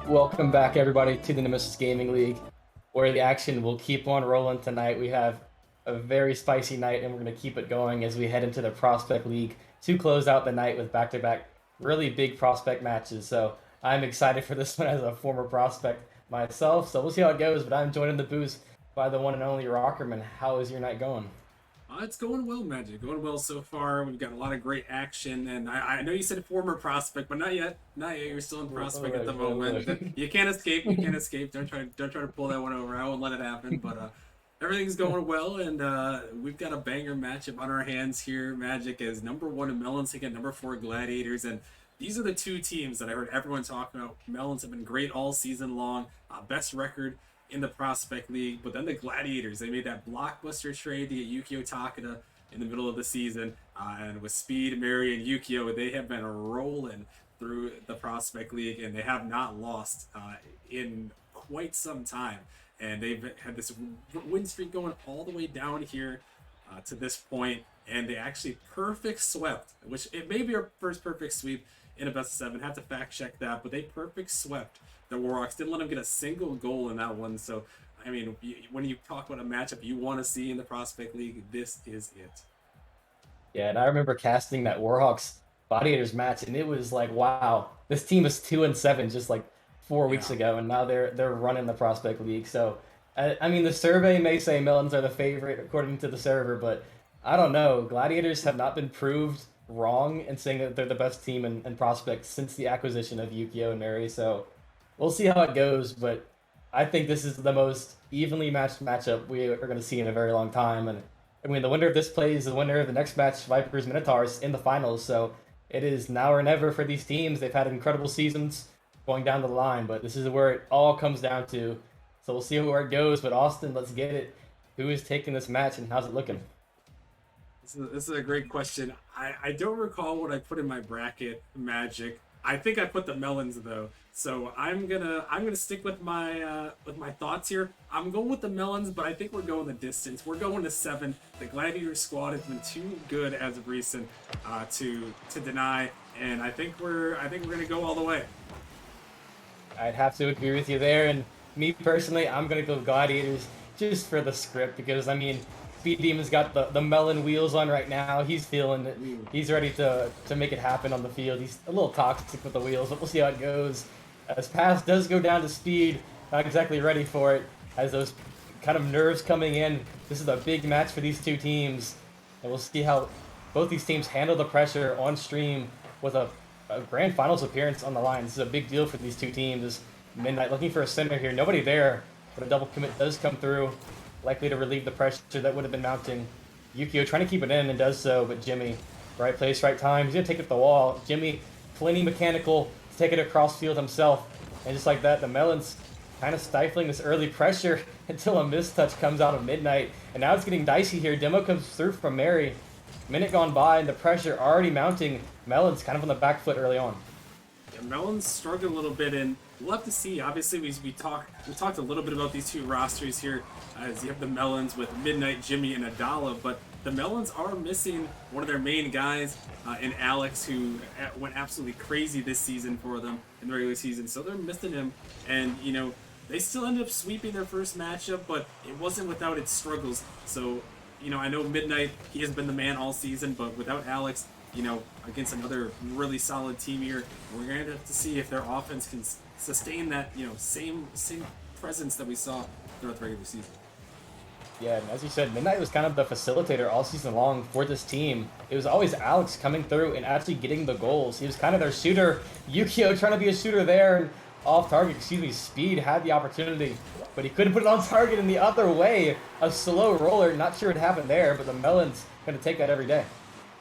Welcome back, everybody, to the Nemesis Gaming League, where the action will keep on rolling tonight. We have a very spicy night, and we're going to keep it going as we head into the Prospect League to close out the night with back-to-back really big prospect matches. So I'm excited for this one as a former prospect myself. So we'll see how it goes, but I'm joined in the booth by the one and only Rockerman. How is your night going? It's going well, Magic. Going well so far. We've got a lot of great action, and I know you said former prospect, but not yet. Not yet. You're still in prospect at the moment. You can't escape. You can't escape. Don't try to pull that one over. I won't let it happen. But everything's going well, and we've got a banger matchup on our hands here. Magic is number one in Melons against number four Gladiators, and these are the two teams that I heard everyone talking about. Melons have been great all season long. Best record in the Prospect League. But then the Gladiators, they made that blockbuster trade to get Yukio Takeda in the middle of the season. And with Speed, Mary, and Yukio, they have been rolling through the Prospect League, and they have not lost in quite some time. And they've had this win streak going all the way down here to this point, and they actually perfect swept, which it may be our first perfect sweep in a best of seven. Have to fact check that, but they perfect swept the Warhawks. Didn't let them get a single goal in that one. So, I mean, when you talk about a matchup you want to see in the Prospect League, this is it. Yeah, and I remember casting that Warhawks Gladiators match, and it was like, wow, this team is 2-7 just like 4 weeks Yeah. ago, and now they're running the Prospect League. So, I mean, the survey may say Melons are the favorite according to the server, but I don't know. Gladiators have not been proved wrong in saying that they're the best team in Prospect since the acquisition of Yukio and Mary. So, we'll see how it goes, but I think this is the most evenly matched matchup we are going to see in a very long time, and I mean, the winner of this plays the winner of the next match, Vipers Minotaurs, in the finals. So it is now or never for these teams. They've had incredible seasons going down the line, but this is where it all comes down to. So we'll see where it goes. But Austin, let's get it. Who is taking this match and how's it looking? This is a great question. I don't recall what I put in my bracket, Magic. I think I put the Melons though, so I'm gonna stick with my thoughts here. I'm going with the Melons, but I think we're going the distance. We're going to seven. The Gladiator squad has been too good as of recent to deny, and I think we're gonna go all the way. I'd have to agree with you there. And me personally, I'm gonna go Gladiators just for the script because I mean, Speed Demon's got the melon wheels on right now. He's feeling it. Ooh. He's ready to make it happen on the field. He's a little toxic with the wheels, but we'll see how it goes. As pass does go down to Speed, not exactly ready for it. As those kind of nerves coming in. This is a big match for these two teams, and we'll see how both these teams handle the pressure on stream with a grand finals appearance on the line. This is a big deal for these two teams. As Midnight looking for a center here. Nobody there, but a double commit does come through, likely to relieve the pressure that would have been mounting. Yukio trying to keep it in and does so, but Jimmy, right place, right time. He's going to take it to the wall. Jimmy, plenty mechanical to take it across field himself. And just like that, the Melons kind of stifling this early pressure until a mistouch comes out of Midnight. And now it's getting dicey here. Demo comes through from Mary. Minute gone by, and the pressure already mounting. Melons kind of on the back foot early on. Yeah, Melon's struggled a little bit, and we'll have to see. Obviously, we talked a little bit about these two rosters here, as you have the Melons with Midnight, Jimmy, and Adala, but the Melons are missing one of their main guys in Alex, who went absolutely crazy this season for them in the regular season. So they're missing him, and they still ended up sweeping their first matchup, but it wasn't without its struggles. So I know Midnight, he has been the man all season, but without Alex, against another really solid team here, we're going to have to see if their offense can sustain that, same presence that we saw throughout the regular season. Yeah, and as you said, Midnight was kind of the facilitator all season long for this team. It was always Alex coming through and actually getting the goals. He was kind of their shooter. Yukio trying to be a shooter there, and off target, Speed had the opportunity, but he couldn't put it on target in the other way. A slow roller, not sure what happened there, but the Melons going to take that every day.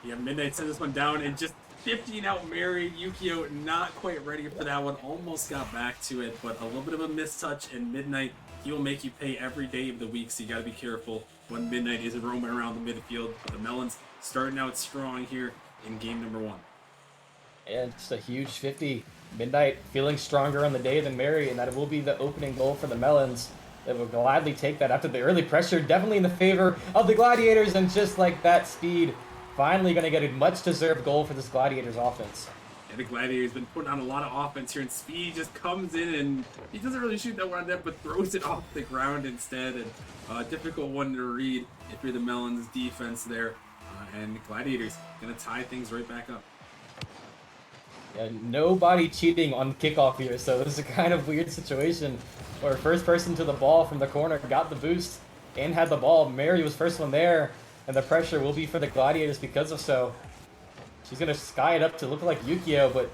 Yeah, Midnight sent this one down and just 15 out Mary. Yukio not quite ready for that one. Almost got back to it, but a little bit of a mistouch. And Midnight, he will make you pay every day of the week, so you got to be careful when Midnight is roaming around the midfield. But the Melons starting out strong here in game number one. And just a huge 50. Midnight feeling stronger on the day than Mary, and that will be the opening goal for the Melons. They will gladly take that after the early pressure, definitely in the favor of the Gladiators, and just like that, Speed finally going to get a much-deserved goal for this Gladiators offense. And the Gladiator's been putting on a lot of offense here, and Speed just comes in and he doesn't really shoot that one on net, but throws it off the ground instead. And a difficult one to read if you're the Melons defense there. And the Gladiators gonna tie things right back up. Yeah, nobody cheating on kickoff here, so this is a kind of weird situation where first person to the ball from the corner got the boost and had the ball. Mary was first one there, and the pressure will be for the Gladiators because of so. She's going to sky it up to look like Yukio, but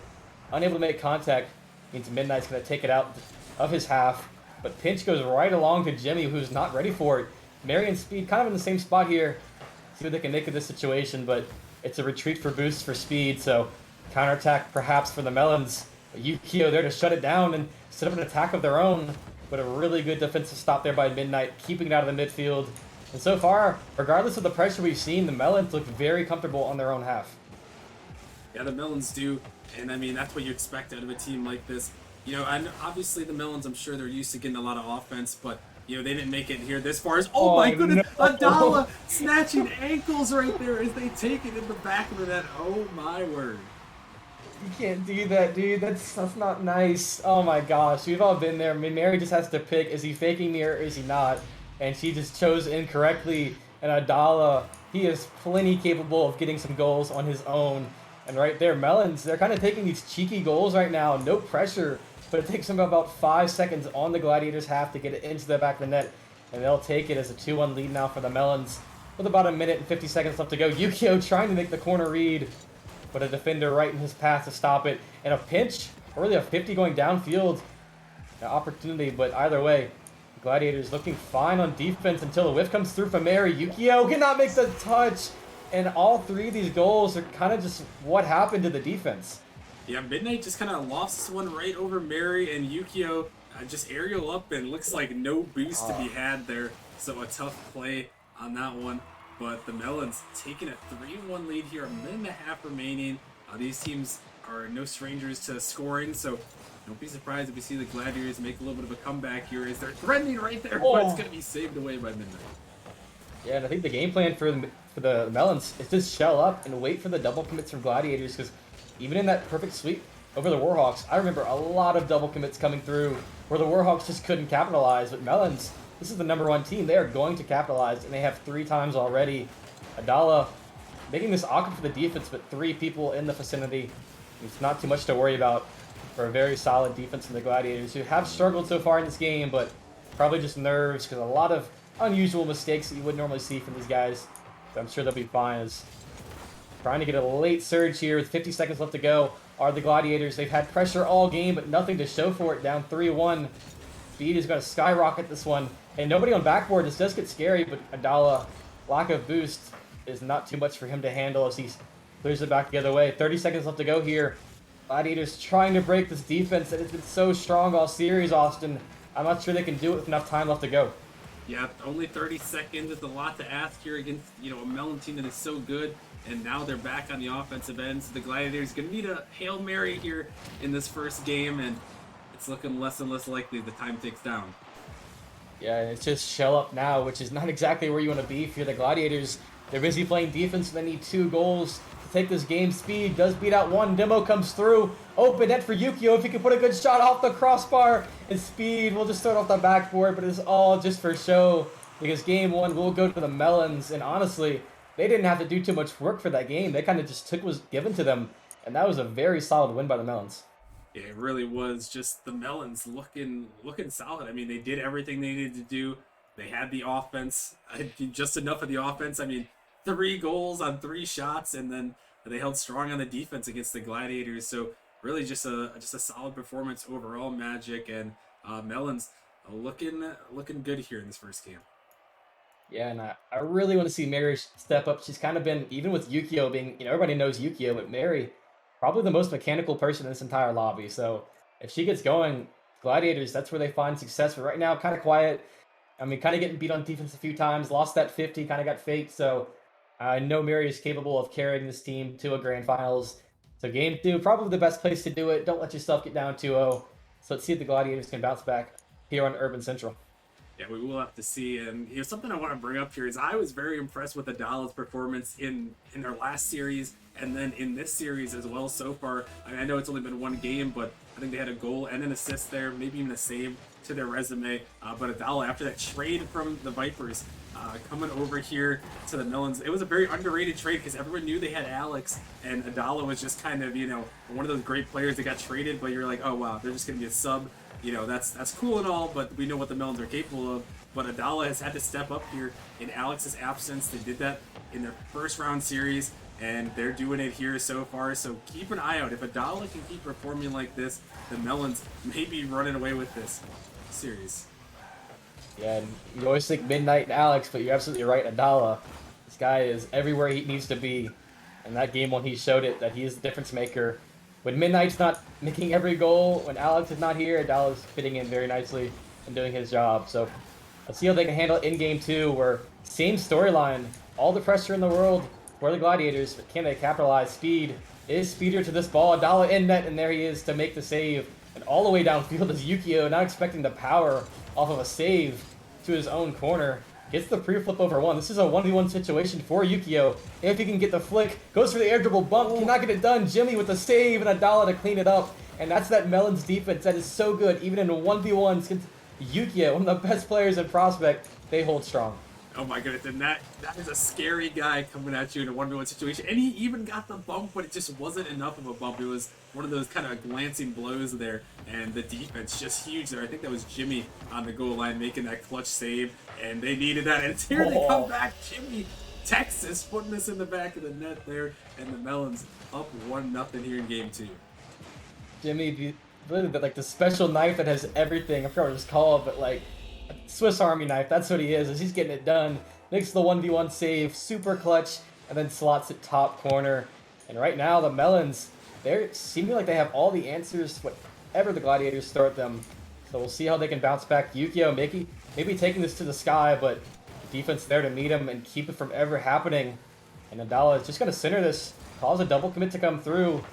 unable to make contact means Midnight's going to take it out of his half. But pinch goes right along to Jimmy, who's not ready for it. Mary and Speed kind of in the same spot here. See what they can make of this situation, but it's a retreat for boosts for Speed, so counterattack perhaps for the Melons. Yukio there to shut it down and set up an attack of their own, but a really good defensive stop there by Midnight, keeping it out of the midfield. And so far, regardless of the pressure we've seen, the Melons look very comfortable on their own half. Yeah, the Melons do, and I mean, that's what you expect out of a team like this. You know, and obviously the Melons, I'm sure they're used to getting a lot of offense, but, you know, they didn't make it here this far. Oh my goodness, no. Adala snatching ankles right there as they take it in the back of the net. Oh my word. You can't do that, dude. That's not nice. Oh my gosh, we've all been there. I mean, Mary just has to pick, is he faking me or is he not? And she just chose incorrectly, and Adala, he is plenty capable of getting some goals on his own. And right there, Melons, they're kind of taking these cheeky goals right now. No pressure, but it takes them about 5 seconds on the Gladiators' half to get it into the back of the net. And they'll take it as a 2-1 lead now for the Melons. With about a minute and 50 seconds left to go. Yukio trying to make the corner read, but a defender right in his path to stop it. And a pinch, really a 50 going downfield. An opportunity, but either way, Gladiators looking fine on defense until a whiff comes through from Mary. Yukio cannot make the touch. And all three of these goals are kind of just what happened to the defense. Yeah, Midnight just kind of lost this one right over Mary, and Yukio just aerial up, and looks like no boost to be had there. So a tough play on that one. But the Melons taking a 3-1 lead here, a minute and a half remaining. These teams are no strangers to scoring, so don't be surprised if we see the Gladiators make a little bit of a comeback here as they're threatening right there, but it's going to be saved away by Midnight. Yeah, and I think the game plan for the Melons is just shell up and wait for the double commits from Gladiators, because even in that perfect sweep over the Warhawks, I remember a lot of double commits coming through where the Warhawks just couldn't capitalize. But Melons, this is the #1 team. They are going to capitalize, and they have 3 times already. Adala making this awkward for the defense, but 3 people in the vicinity. It's not too much to worry about for a very solid defense from the Gladiators, who have struggled so far in this game, but probably just nerves, because a lot of unusual mistakes that you would normally see from these guys. But I'm sure they'll be fine. As trying to get a late surge here with 50 seconds left to go are the Gladiators. They've had pressure all game, but nothing to show for it. Down 3-1. Speed is going to skyrocket this one. And nobody on backboard. This does get scary, but Adala, lack of boost is not too much for him to handle as he clears it back the other way. 30 seconds left to go here. Gladiators trying to break this defense that has been so strong all series, Austin. I'm not sure they can do it with enough time left to go. Yeah, only 30 seconds. It's a lot to ask here against, you know, a Melon team that is so good. And now they're back on the offensive end. So the Gladiators going to need a Hail Mary here in this first game. And it's looking less and less likely the time ticks down. Yeah, it's just shell up now, which is not exactly where you want to be if you're the Gladiators. They're busy playing defense, and they need 2 goals to take this game. Speed does beat out 1. Demo comes through. Open net for Yukio if he can put a good shot off the crossbar. And Speed will just throw it off the backboard, but it's all just for show, because game 1 will go to the Melons. And honestly, they didn't have to do too much work for that game. They kind of just took what was given to them, and that was a very solid win by the Melons. Yeah, it really was just the Melons looking solid. I mean, they did everything they needed to do. They had the offense, just enough of the offense. I mean, 3 goals on 3 shots, and then they held strong on the defense against the Gladiators. So really just a solid performance overall, Magic, and Melons looking good here in this first game. Yeah, and I really want to see Mary step up. She's kind of been, even with Yukio being, everybody knows Yukio, but Mary, probably the most mechanical person in this entire lobby. So if she gets going, Gladiators, that's where they find success. But right now, kind of quiet. I mean, kind of getting beat on defense a few times. Lost that 50, kind of got faked. So I know Mary is capable of carrying this team to a grand finals. So game 2, probably the best place to do it. Don't let yourself get down 2-0. So let's see if the Gladiators can bounce back here on Urban Central. Yeah, we will have to see. And something I want to bring up here is I was very impressed with Adala's performance in their last series and then in this series as well so far. I know it's only been one game, but I think they had a goal and an assist there, maybe even a save to their resume. But Adala, after that trade from the Vipers, coming over here to the Melons, it was a very underrated trade because everyone knew they had Alex, and Adala was just kind of, one of those great players that got traded, but you're like, oh wow, they're just going to be a sub. That's cool and all, but we know what the Melons are capable of. But Adala has had to step up here in Alex's absence. They did that in their first round series, and they're doing it here so far. So keep an eye out. If Adala can keep performing like this, the Melons may be running away with this series. Yeah, and you always think Midnight and Alex, but you're absolutely right, Adala. This guy is everywhere he needs to be. And that game when he showed it, that he is the difference maker. When Midnight's not making every goal, when Alex is not here, Adala's fitting in very nicely and doing his job. So let's see how they can handle it in game 2, where same storyline, all the pressure in the world for the Gladiators, but can they capitalize? Speed is speeder to this ball. Adala in net, and there he is to make the save. And all the way downfield is Yukio, not expecting the power off of a save to his own corner. Gets the pre-flip over one. This is a 1v1 situation for Yukio. If he can get the flick, goes for the air dribble bump, cannot get it done. Jimmy with the save and Adala to clean it up. And that's that Melons defense that is so good, even in 1v1s against Yukio, one of the best players in Prospect. They hold strong. Oh my goodness, and that is a scary guy coming at you in a 1v1 situation. And he even got the bump, but it just wasn't enough of a bump. It was one of those kind of glancing blows there, and the defense just huge there. I think that was Jimmy on the goal line making that clutch save, and they needed that. And here they come back, Jimmy, Texas, putting this in the back of the net there, and the Melons up 1-0 here in game 2. Jimmy, like the special knife that has everything. I forgot what it's called, but like Swiss Army knife, that's what he is he's getting it done. Makes the 1v1 save, super clutch, and then slots it top corner. And right now, the Melons, they're seeming like they have all the answers to whatever the Gladiators throw at them. So we'll see how they can bounce back. Yukio maybe taking this to the sky, but defense there to meet him and keep it from ever happening. And Adala is just going to center this, cause a double commit to come through.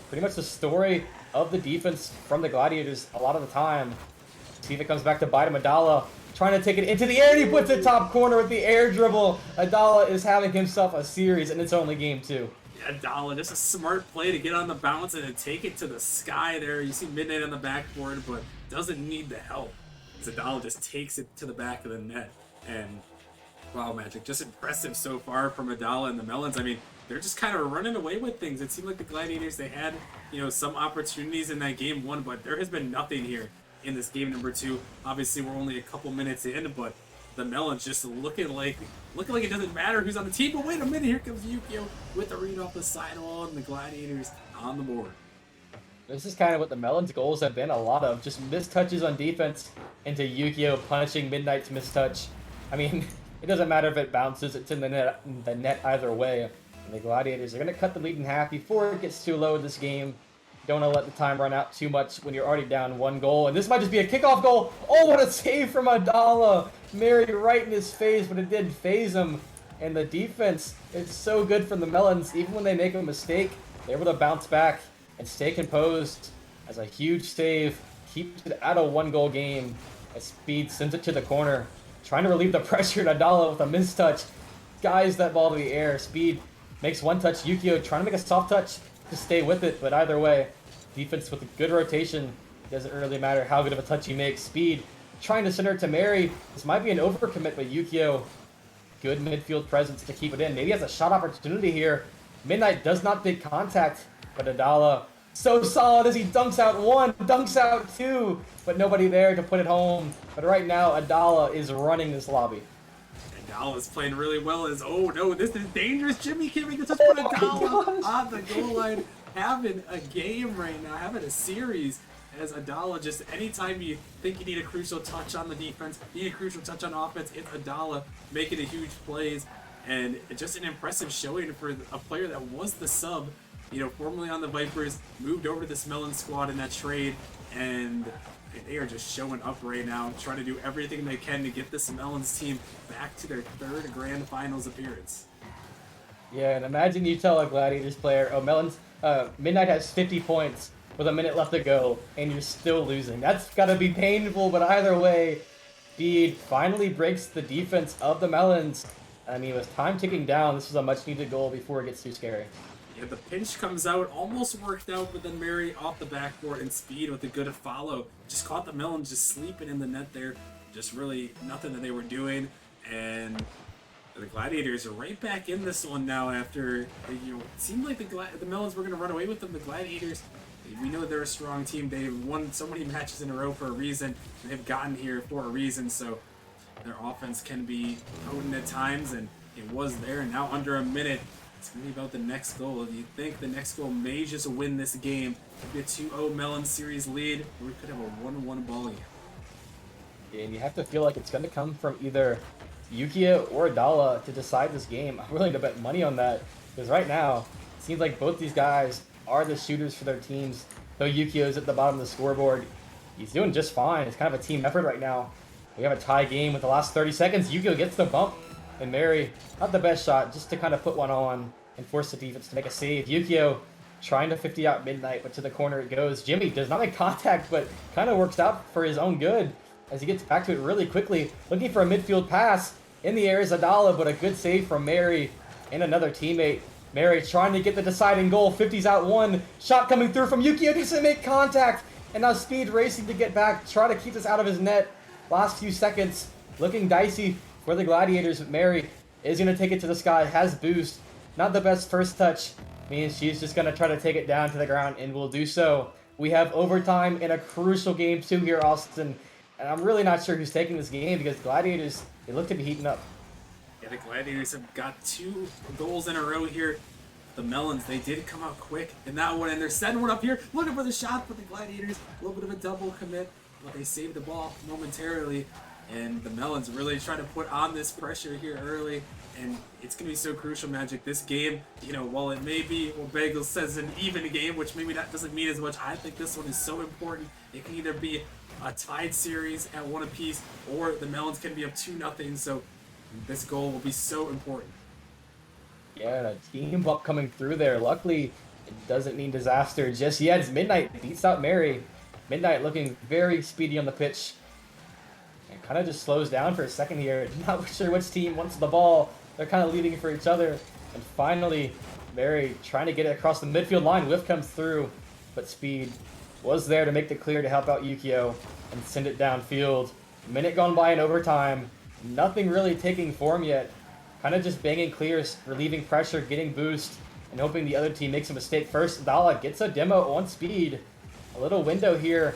Pretty much the story of the defense from the Gladiators a lot of the time. See if it comes back to bite him. Adala trying to take it into the air, and he puts it top corner with the air dribble. Adala is having himself a series, and it's only game 2. Yeah, Adala, just a smart play to get on the bounce and to take it to the sky there. You see Midnight on the backboard, but doesn't need the help. Adala just takes it to the back of the net. And wow, Magic, just impressive so far from Adala and the Melons. I mean, they're just kind of running away with things. It seemed like the Gladiators, they had, some opportunities in that game 1, but there has been nothing here in this game number 2. Obviously, we're only a couple minutes in, but the Melons just looking like it doesn't matter who's on the team. But wait a minute, here comes Yukio with the read off the sidewall, and the Gladiators on the board. This is kind of what the Melons' goals have been, a lot of just missed touches on defense into Yukio punishing Midnight's mistouch. I mean, it doesn't matter if it bounces, it's in the net either way. And the Gladiators are going to cut the lead in half before it gets too low in this game. Don't want to let the time run out too much when you're already down 1 goal. And this might just be a kickoff goal. Oh, what a save from Adala. Mary right in his face, but it didn't phase him. And the defense is so good from the Melons. Even when they make a mistake, they're able to bounce back and stay composed as a huge save. Keeps it out of 1-goal game as Speed sends it to the corner. Trying to relieve the pressure at Adala with a mistouch. Guys that ball to the air. Speed makes one touch. Yukio trying to make a soft touch to stay with it, but either way, defense with a good rotation. Doesn't really matter how good of a touch he makes. Speed trying to center it to Mary. This might be an overcommit, but Yukio, good midfield presence to keep it in. Maybe he has a shot opportunity here. Midnight does not make contact, but Adala so solid as he dunks out 1, dunks out 2, but nobody there to put it home. But right now, Adala is running this lobby. Adala's playing really well as, oh no, this is dangerous. Jimmy Kimmy just put Adala on the goal line, having a game right now, having a series as Adala just, anytime you think you need a crucial touch on the defense, you need a crucial touch on offense, it's Adala making a huge plays. And just an impressive showing for a player that was the sub, formerly on the Vipers, moved over to this Melon squad in that trade, and they are just showing up right now, trying to do everything they can to get this Melons team back to their 3rd Grand Finals appearance. Yeah, and imagine you tell a Gladiators player, oh, Melons, Midnight has 50 points with a minute left to go, and you're still losing. That's got to be painful, but either way, Speed finally breaks the defense of the Melons. I mean, with time ticking down, this was a much needed goal before it gets too scary. Yeah, the pinch comes out, almost worked out, but then Mary off the backboard and Speed with a good follow. Just caught the Melons just sleeping in the net there. Just really nothing that they were doing. And the Gladiators are right back in this one now after, it seemed like the Melons were going to run away with them. The Gladiators, we know they're a strong team. They've won so many matches in a row for a reason. They've gotten here for a reason, so their offense can be potent at times, and it was there. And now under a minute, it's going to be about the next goal. Do you think the next goal may just win this game? Could be a 2-0 Melon series lead, or we could have a 1-1 ball game. Yeah, and you have to feel like it's going to come from either Yukia or Adala to decide this game. I'm willing to bet money on that, because right now, it seems like both these guys are the shooters for their teams. Though Yukio is at the bottom of the scoreboard, he's doing just fine. It's kind of a team effort right now. We have a tie game with the last 30 seconds. Yukio gets the bump, and Mary, not the best shot, just to kind of put one on and force the defense to make a save. Yukio trying to 50 out Midnight, but to the corner it goes. Jimmy does not make contact, but kind of works out for his own good as he gets back to it really quickly. Looking for a midfield pass. In the air is Adala, but a good save from Mary and another teammate. Mary trying to get the deciding goal. 50's out one. Shot coming through from Yukio. Doesn't make contact. And now Speed racing to get back. Try to keep this out of his net. Last few seconds. Looking dicey for the Gladiators. But Mary is going to take it to the sky. Has boost. Not the best first touch. Means she's just going to try to take it down to the ground. And will do so. We have overtime in a crucial game 2 here, Austin. And I'm really not sure who's taking this game because Gladiators, they look to be heating up. Yeah, the Gladiators have got 2 goals in a row here. The Melons, they did come out quick in that one, and they're setting one up here, looking for the shot, but the Gladiators, a little bit of a double commit, but they saved the ball momentarily, and the Melons really trying to put on this pressure here early, and it's going to be so crucial, Magic. This game, while it may be, what Bagel says, an even game, which maybe that doesn't mean as much, I think this one is so important. It can either be a tied series at 1 apiece, or the Melons can be up 2-0, so this goal will be so important. Yeah, a team up coming through there. Luckily, it doesn't mean disaster just yet. As Midnight beats out Mary. Midnight looking very speedy on the pitch. And kind of just slows down for a second here. Not sure which team wants the ball. They're kind of leaving it for each other. And finally, Mary trying to get it across the midfield line. Whiff comes through, but Speed was there to make the clear to help out Yukio and send it downfield. Minute gone by in overtime. Nothing really taking form yet. Kind of just banging clears, relieving pressure, getting boost, and hoping the other team makes a mistake first. Dala gets a demo on Speed. A little window here.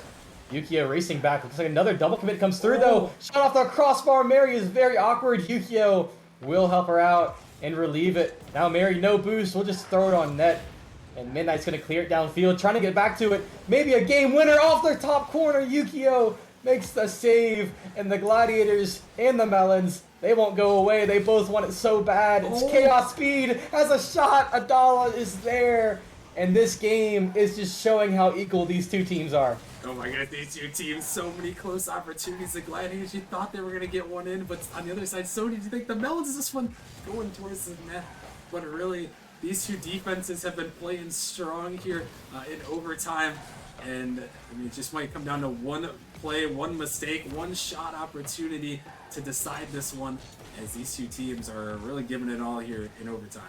Yukio racing back. Looks like another double commit comes through, though. Shot off the crossbar. Mary is very awkward. Yukio will help her out and relieve it. Now Mary, no boost. We'll just throw it on net. And Midnight's going to clear it downfield, trying to get back to it. Maybe a game winner off their top corner. Yukio makes the save. And the Gladiators and the Melons, they won't go away. They both want it so bad. It's Chaos Speed has a shot. Adala is there. And this game is just showing how equal these two teams are. Oh my god, these two teams, so many close opportunities. The Gladiators, you thought they were going to get one in, but on the other side, so did you think the Melons is this one going towards the net. But really, these two defenses have been playing strong here in overtime. And I mean, it just might come down to one play, one mistake, one shot opportunity to decide this one, as these two teams are really giving it all here in overtime.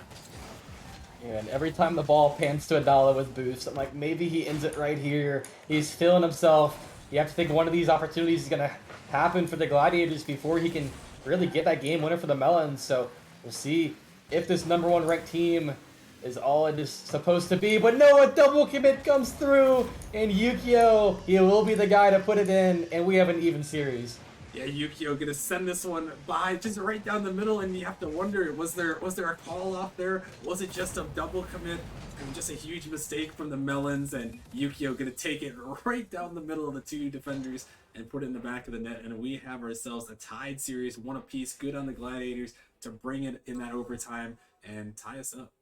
And every time the ball pans to Adala with boost, I'm like, maybe he ends it right here. He's feeling himself. You have to think one of these opportunities is going to happen for the Gladiators before he can really get that game winner for the Melons. So we'll see if this #1 ranked team is all it is supposed to be. But no, a double commit comes through, and Yukio, he will be the guy to put it in, and we have an even series. Yeah, Yukio gonna send this one by just right down the middle, and you have to wonder, was there a call off there? Was it just a double commit? And just a huge mistake from the Melons, and Yukio gonna take it right down the middle of the two defenders and put it in the back of the net, and we have ourselves a tied series, 1 apiece. Good on the Gladiators to bring it in that overtime and tie us up.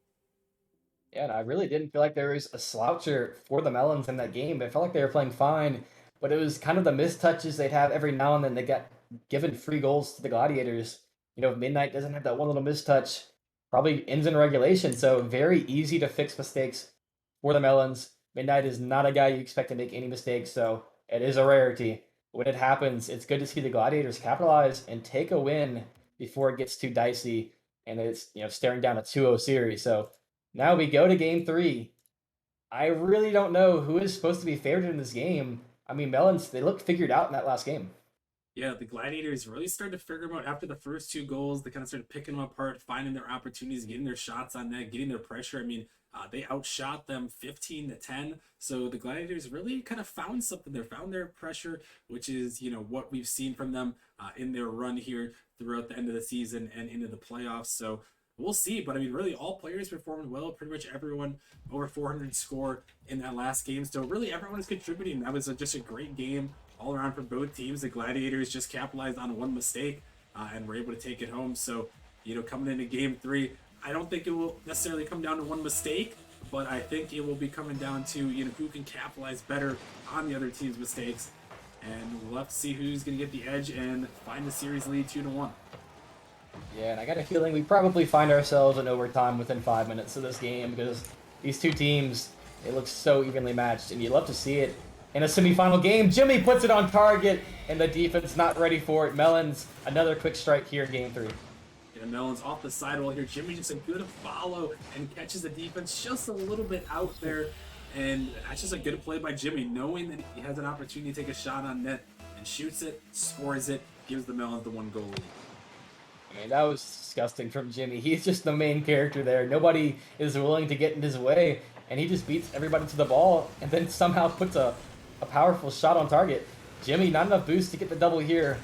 Yeah, and I really didn't feel like there was a sloucher for the Melons in that game. It felt like they were playing fine, but it was kind of the missed touches they'd have every now and then. They got given free goals to the Gladiators. You know, if Midnight doesn't have that one little mistouch, probably ends in regulation. So very easy to fix mistakes for the Melons. Midnight is not a guy you expect to make any mistakes, so it is a rarity. when it happens, it's good to see the Gladiators capitalize and take a win before it gets too dicey and it's staring down a 2-0 series. So now we go to game three. I really don't know who is supposed to be favored in this game. I mean, Melons, they look figured out in that last game. Yeah, the Gladiators really started to figure them out after the first two goals. They kind of started picking them apart, finding their opportunities, getting their shots on net, getting their pressure. I mean, they outshot them 15-10. So the Gladiators really kind of found something there, found their pressure, which is what we've seen from them in their run here throughout the end of the season and into the playoffs. So we'll see. But I mean, really, all players performed well. Pretty much everyone over 400 score in that last game. So really, everyone is contributing. That was just a great game all around for both teams. The Gladiators just capitalized on one mistake and were able to take it home. So, coming into game three, I don't think it will necessarily come down to one mistake, but I think it will be coming down to who can capitalize better on the other team's mistakes. And we'll have to see who's going to get the edge and find the series lead 2-1. Yeah, and I got a feeling we probably find ourselves in overtime within 5 minutes of this game because these two teams, they look so evenly matched, and you love to see it in a semifinal game. Jimmy puts it on target, and the defense not ready for it. Melons, another quick strike here in game three. Yeah, Melons off the sidewall here. Jimmy just a good follow and catches the defense just a little bit out there. And that's just a good play by Jimmy, knowing that he has an opportunity to take a shot on net and shoots it, scores it, gives the Melons the 1-goal lead. I mean, that was disgusting from Jimmy. He's just the main character there. Nobody is willing to get in his way, and he just beats everybody to the ball and then somehow puts a powerful shot on target. Jimmy, not enough boost to get the double here.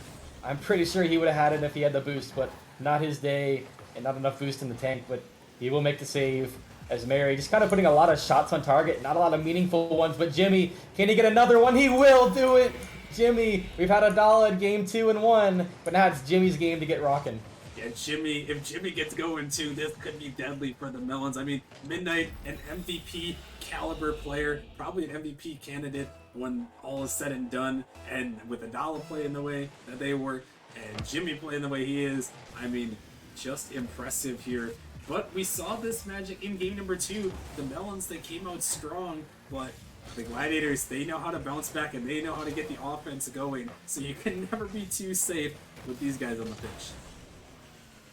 I'm pretty sure he would have had it if he had the boost, but not his day and not enough boost in the tank, but he will make the save as Mary just kind of putting a lot of shots on target, not a lot of meaningful ones, but Jimmy, can he get another one? He will do it! Jimmy, we've had a dollar in game 2 and 1, but now it's Jimmy's game to get rocking. Yeah, Jimmy, if Jimmy gets going too, this could be deadly for the Melons. I mean, Midnight, an MVP caliber player, probably an MVP candidate when all is said and done, and with Adala playing the way that they were, and Jimmy playing the way he is, I mean, just impressive here. But we saw this magic in game number 2. The Melons, they came out strong, but the Gladiators, they know how to bounce back and they know how to get the offense going, so you can never be too safe with these guys on the pitch.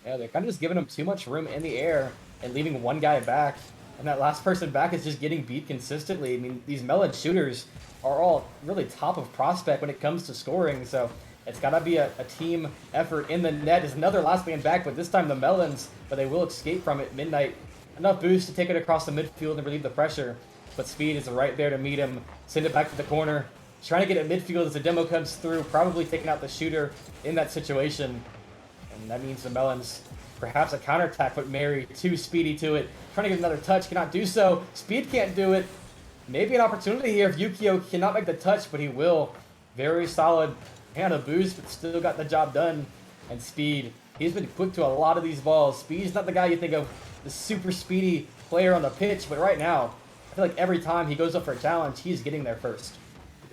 Yeah, they're kind of just giving him too much room in the air and leaving one guy back. And that last person back is just getting beat consistently. I mean, these Melon shooters are all really top of prospect when it comes to scoring. So it's got to be a team effort in the net. Is another last man back, but this time the Melons, but they will escape from it. Midnight, enough boost to take it across the midfield and relieve the pressure. But Speed is right there to meet him. Send it back to the corner. Trying to get it midfield as the demo comes through. Probably taking out the shooter in that situation. And that means the Melons, perhaps a counterattack, but Mary too speedy to it. Trying to get another touch, cannot do so. Speed can't do it. Maybe an opportunity here if Yukio cannot make the touch, but he will. Very solid. Had a boost, but still got the job done. And Speed, he's been quick to a lot of these balls. Speed's not the guy you think of, the super speedy player on the pitch, but right now, I feel like every time he goes up for a challenge, he's getting there first.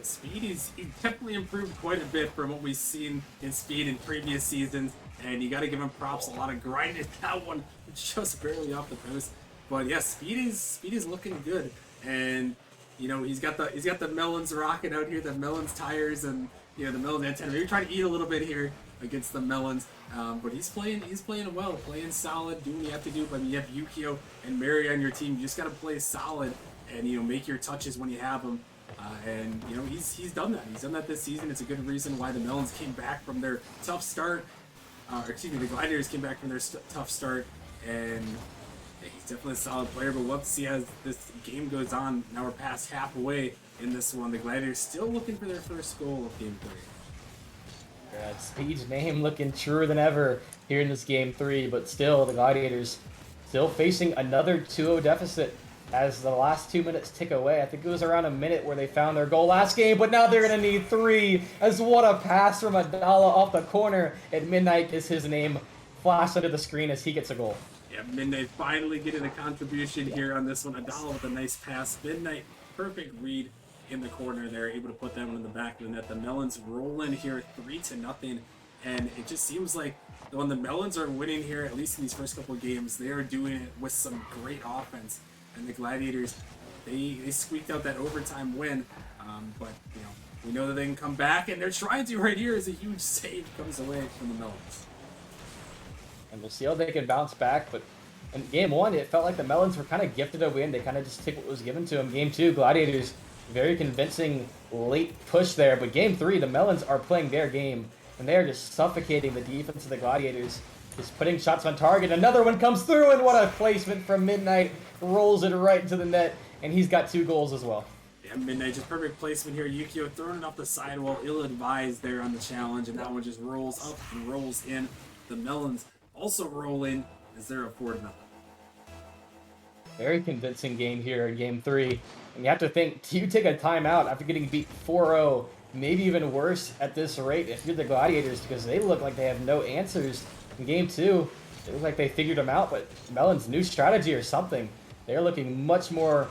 Speed, he's definitely improved quite a bit from what we've seen in Speed in previous seasons, and you got to give him props. A lot of grinding. That one just barely off the post, but yeah, Speed is looking good, and he's got the Melons rocking out here, the Melons tires, and the Melons antenna. Maybe trying to eat a little bit here against the Melons, but he's playing well, playing solid, doing what you have to do. But you have Yukio and Mary on your team. You just got to play solid and make your touches when you have them. And he's done that. He's done that this season. It's a good reason why the Melons came back from their tough start. The Gladiators came back from their tough start, and he's definitely a solid player. But we'll have to see as this game goes on. Now we're past halfway in this one. The Gladiators still looking for their first goal of game 3. Yeah, Speed's name looking truer than ever here in this game 3, but still the Gladiators still facing another 2-0 deficit. As the last 2 minutes tick away. I think it was around a minute where they found their goal last game, but now they're going to need 3. As what a pass from Adala off the corner. At Midnight is his name. Flash under the screen as he gets a goal. Yeah, Midnight finally getting a contribution here on this one. Adala with a nice pass. Midnight, perfect read in the corner there, able to put that one in the back of the net. The Melons rolling here 3-0, and it just seems like when the Melons are winning here, at least in these first couple of games, they are doing it with some great offense. And the Gladiators, they squeaked out that overtime win, but We know that they can come back, and they're trying to right here as a huge save comes away from the Melons. And we'll see how they can bounce back. But in game one, it felt like the Melons were kind of gifted a win. They kind of just took what was given to them. Game two, Gladiators, very convincing late push there. But game three, the Melons are playing their game, and they are just suffocating the defense of the Gladiators. Just putting shots on target. Another one comes through, and what a placement from Midnight. Rolls it right into the net, and he's got 2 goals as well. Yeah, Midnight, just perfect placement here. Yukio throwing it off the sidewall, ill-advised there on the challenge, and that one just rolls up and rolls in. The Melons also roll in as they're up 4-0. Very convincing game here in game 3. And you have to think, do you take a timeout after getting beat 4-0, maybe even worse at this rate if you're the Gladiators, because they look like they have no answers. In game 2, it looked like they figured them out, but Melon's new strategy or something. They're looking much more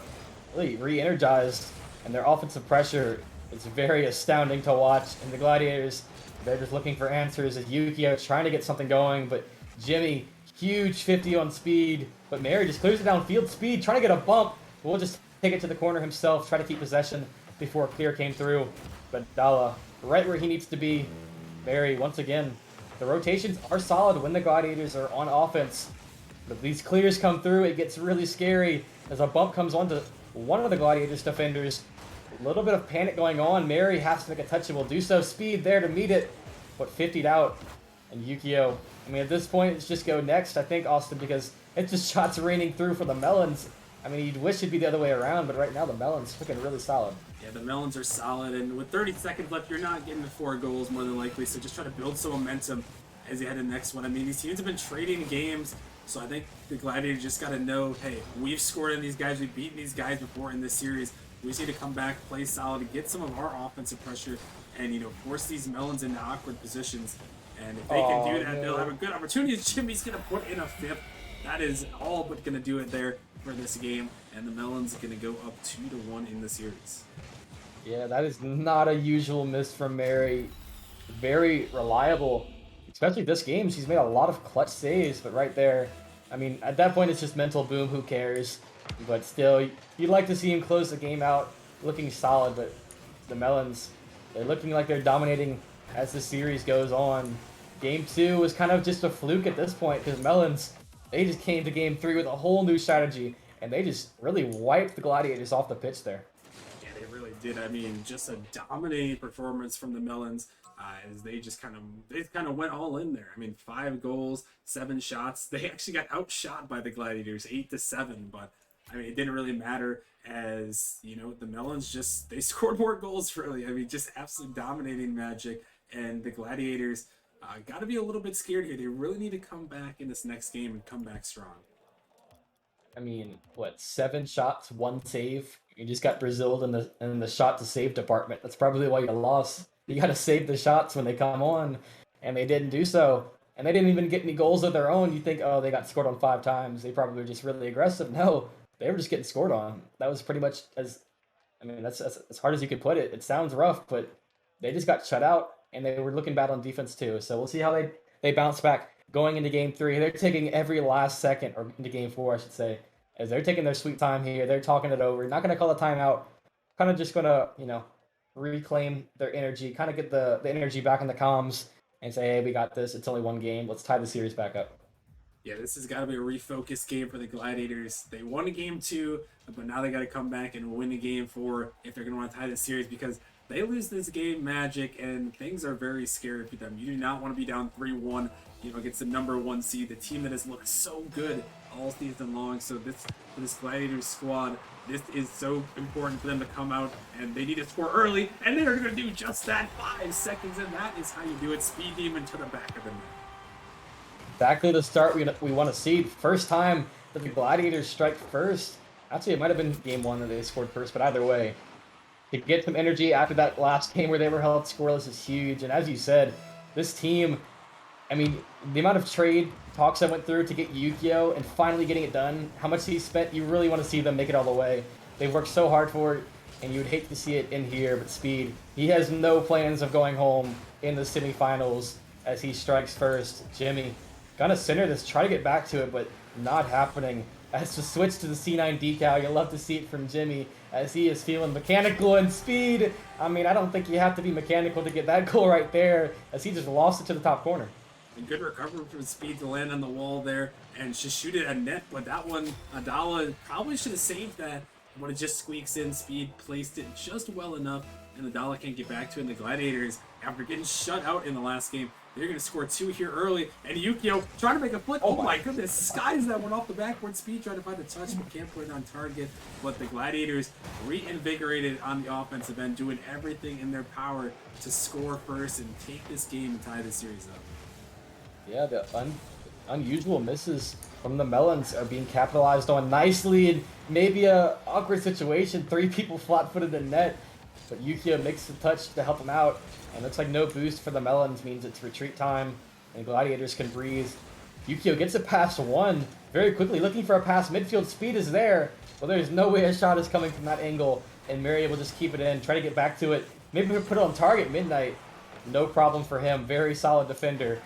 really re-energized, and their offensive pressure is very astounding to watch. And the Gladiators, they're just looking for answers as Yukio is trying to get something going, but Jimmy, huge 50 on speed, but Mary just clears it downfield speed, trying to get a bump. We'll just take it to the corner himself, try to keep possession before a clear came through. But Dalla, right where he needs to be. Mary, once again, the rotations are solid when the Gladiators are on offense. But these clears come through, it gets really scary as a bump comes onto one of the Gladiators defenders. A little bit of panic going on. Mary has to make a touch and will do so. Speed there to meet it, but 50'd out. And Yukio, I mean, at this point, it's just go next, I think, Austin, because it's just shots raining through for the Melons. I mean, you'd wish it'd be the other way around, but right now the Melons looking really solid. Yeah, the Melons are solid, and with 30 seconds left, you're not getting the 4 goals more than likely, so just try to build some momentum as you head to the next one. I mean, these teams have been trading games, so I think the Gladiators just got to know, hey, we've scored on these guys, we've beaten these guys before in this series. We just need to come back, play solid, get some of our offensive pressure, and, you know, force these Melons into awkward positions. And if they can do that, they'll have a good opportunity. Jimmy's going to put in a 5th. That is all but going to do it there for this game. And the Melons are going to go up 2-1 in the series. Yeah, that is not a usual miss from Mary. Very reliable, especially this game. She's made a lot of clutch saves, but right there, I mean, at that point, it's just mental boom. Who cares? But still, you'd like to see him close the game out looking solid, but the Melons, they're looking like they're dominating as the series goes on. Game 2 was kind of just a fluke at this point because Melons, they just came to game 3 with a whole new strategy, and they just really wiped the Gladiators off the pitch there. Yeah, they really did. I mean, just a dominating performance from the Melons as they kind of went all in there. I mean, 5 goals, 7 shots. They actually got outshot by the Gladiators 8-7, but I mean, it didn't really matter as, you know, the Melons just, they scored more goals, really. I mean, just absolutely dominating magic. And the Gladiators got to be a little bit scared here. They really need to come back in this next game and come back strong. I mean, what, 7 shots, 1 save? You just got Brazil in the shot to save department. That's probably why you lost. You got to save the shots when they come on, and they didn't do so. And they didn't even get any goals of their own. You think, oh, they got scored on 5 times. They probably were just really aggressive. No, they were just getting scored on. That was pretty much that's as hard as you could put it. It sounds rough, but they just got shut out, and they were looking bad on defense too. So we'll see how they bounce back going into game 3. They're taking every last second, or into game 4, I should say, as they're taking their sweet time here. They're talking it over. Not going to call a timeout. Kind of just going to, you know, reclaim their energy, kind of get the energy back in the comms and say, hey, we got this. It's only 1 game. Let's tie the series back up. Yeah, this has got to be a refocused game for the Gladiators. They won a game 2, but now they got to come back and win a game 4 if they're going to want to tie the series, because they lose this game magic and things are very scary for them. You do not want to be down 3-1, you know, against the number 1 seed, the team that has looked so good all season long. So for this Gladiators squad, this is so important for them to come out, and they need to score early, and they're going to do just that. 5 seconds, and that is how you do it. Speed demon to the back of the net. Exactly the start we want to see. First time that the Gladiators strike first. Actually, it might have been game 1 that they scored first, but either way, to get some energy after that last game where they were held scoreless is huge. And as you said, this team, I mean, the amount of trade talks that went through to get Yukio and finally getting it done, how much he spent, you really want to see them make it all the way. They've worked so hard for it, and you would hate to see it in here, but Speed, he has no plans of going home in the semifinals as he strikes first. Jimmy, gonna center this, try to get back to it, but not happening. as to switch to the C9 decal. You'll love to see it from Jimmy as he is feeling mechanical and speed. I mean, I don't think you have to be mechanical to get that goal right there as he just lost it to the top corner. A good recovery from Speed to land on the wall there and just shoot it at net, but that one, Adala probably should have saved that, but it just squeaks in. Speed placed it just well enough, and Adala can't get back to it. And the Gladiators, after getting shut out in the last game, they're going to score 2 here early, and Yukio trying to make a flick. Oh my goodness, skies that went off the backboard. Speed trying to find the touch, but can't put it on target. But the Gladiators reinvigorated on the offensive end, doing everything in their power to score first and take this game and tie the series up. Yeah, the unusual misses from the Melons are being capitalized on nicely, and maybe a awkward situation. 3 people flat-footed in net, but Yukio makes the touch to help him out, and looks like no boost for the Melons means it's retreat time, and Gladiators can breathe. Yukio gets it past 1 very quickly, looking for a pass. Midfield Speed is there, but there's no way a shot is coming from that angle, and Mary will just keep it in, try to get back to it. Maybe we'll put it on target. Midnight, no problem for him. Very solid defender.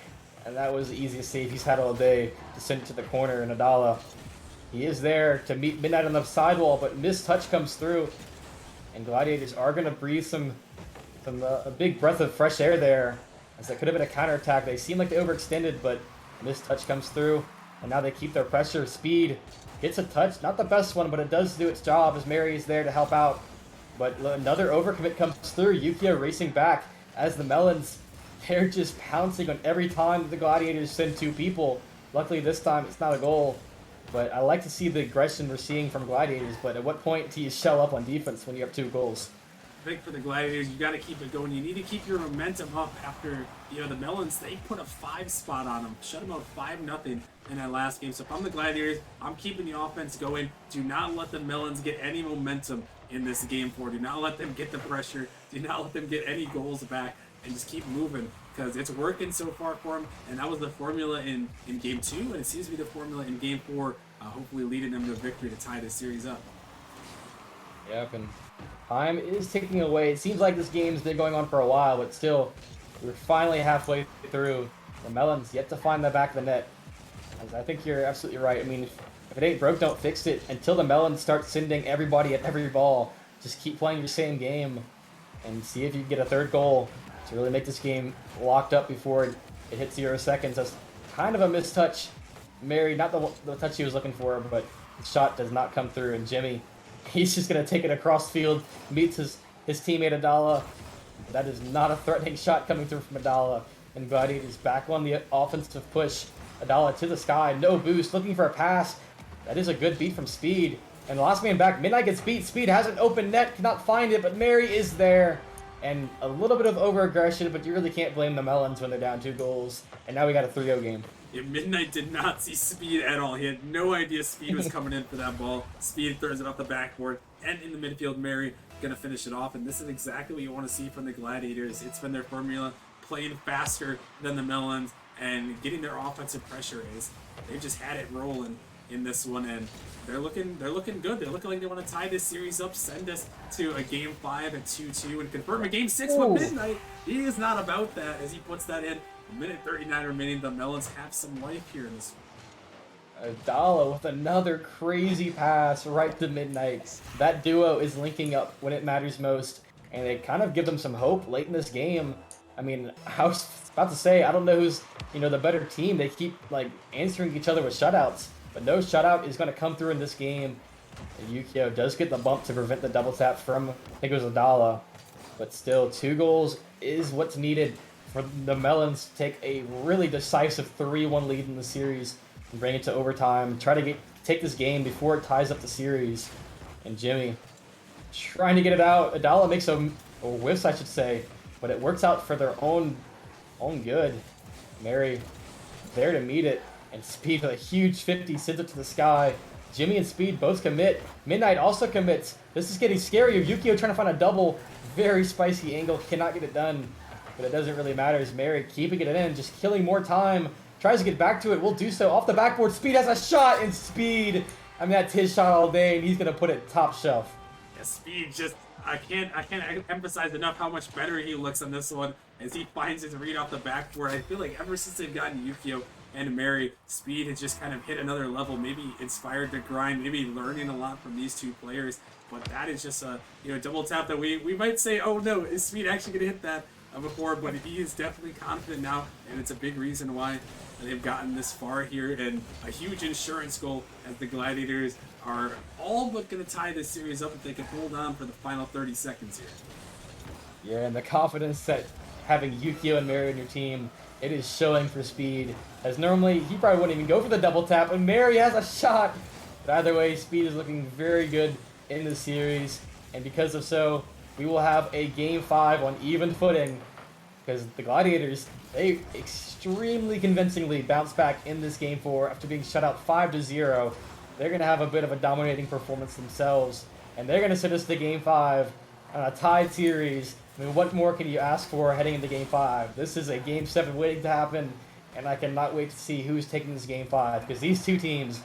And that was the easiest save he's had all day to send it to the corner. And Adala, he is there to meet Midnight on the sidewall, but missed touch comes through. And Gladiators are going to breathe a big breath of fresh air there, as that could have been a counterattack. They seem like they overextended, but missed touch comes through. And now they keep their pressure. Speed gets a touch, not the best one, but it does do its job as Mary is there to help out. But another overcommit comes through. Yukio racing back as the Melons, they're just pouncing on every time the Gladiators send 2 people. Luckily this time it's not a goal, but I like to see the aggression we're seeing from Gladiators, but at what point do you shell up on defense when you have 2 goals? I think for the Gladiators, you got to keep it going. You need to keep your momentum up after, the Melons, they put a 5 spot on them. Shut them out 5-0 in that last game. So if I'm the Gladiators, I'm keeping the offense going. Do not let the Melons get any momentum in this game 4. Do not let them get the pressure. Do not let them get any goals back. And just keep moving, because it's working so far for them, and that was the formula in game 2, and it seems to be the formula in game 4, hopefully leading them to a victory to tie this series up. Yep, and time is ticking away. It seems like this game's been going on for a while, but still, we're finally halfway through. The Melons yet to find the back of the net. I think you're absolutely right. I mean, if it ain't broke, don't fix it. Until the Melons start sending everybody at every ball, just keep playing your same game and see if you can get a 3rd goal to really make this game locked up before it hits 0 seconds. That's kind of a mistouch. Mary, not the touch he was looking for, but the shot does not come through. And Jimmy, he's just going to take it across field, meets his teammate Adala. That is not a threatening shot coming through from Adala. And Gladiators back on the offensive push. Adala to the sky, no boost, looking for a pass. That is a good beat from Speed. And the last man back, Midnight gets beat. Speed has an open net, cannot find it, but Mary is there. And a little bit of over-aggression, but you really can't blame the Melons when they're down 2 goals. And now we got a 3-0 game. Yeah, Midnight did not see Speed at all. He had no idea Speed was coming in for that ball. Speed throws it off the backboard, and in the midfield, Mary going to finish it off. And this is exactly what you want to see from the Gladiators. It's been their formula, playing faster than the Melons, and getting their offensive pressure is. They've just had it rolling in this one, and they're looking good. They're looking like they want to tie this series up, send us to a game 5 at 2-2, and confirm a game 6 with Midnight. He is not about that as he puts that in. 1:39 remaining. The Melons have some life here in this one. Adala with another crazy pass right to Midnight. That duo is linking up when it matters most, and they kind of give them some hope late in this game. I mean, I was about to say, I don't know who's the better team. They keep answering each other with shutouts. But no shutout is going to come through in this game. And Yukio does get the bump to prevent the double tap from, I think it was Adala. But still, 2 goals is what's needed for the Melons to take a really decisive 3-1 lead in the series and bring it to overtime. Try to take this game before it ties up the series. And Jimmy trying to get it out. Adala makes a whiffs, I should say. But it works out for their own good. Mary there to meet it. And Speed with a huge 50 sends it to the sky. Jimmy and Speed both commit. Midnight also commits. This is getting scary. Yukio trying to find a double. Very spicy angle. Cannot get it done. But it doesn't really matter as Mary keeping it in. Just killing more time. Tries to get back to it. Will do so. Off the backboard. Speed has a shot. And Speed, I mean, that's his shot all day. And he's going to put it top shelf. Yeah, Speed just, I can't emphasize enough how much better he looks on this one as he finds his read off the backboard. I feel like ever since they've gotten Yukio, and Mary, Speed has just kind of hit another level, maybe inspired to grind, maybe learning a lot from these two players. But that is just a double tap that we might say, oh no, is Speed actually going to hit that before? But he is definitely confident now, and it's a big reason why they've gotten this far here, and a huge insurance goal as the Gladiators are all but going to tie this series up if they can hold on for the final 30 seconds here. Yeah, and the confidence that having Yukio and Mary on your team, it is showing for Speed. As normally, he probably wouldn't even go for the double tap, and Mary has a shot. But either way, Speed is looking very good in the series, and because of so, we will have a Game 5 on even footing, because the Gladiators, they extremely convincingly bounced back in this Game 4 after being shut out 5-0. They're going to have a bit of a dominating performance themselves, and they're going to send us to Game 5 on a tied series. I mean, what more can you ask for heading into Game 5? This is a Game 7 waiting to happen, and I cannot wait to see who's taking this Game 5, because these two teams,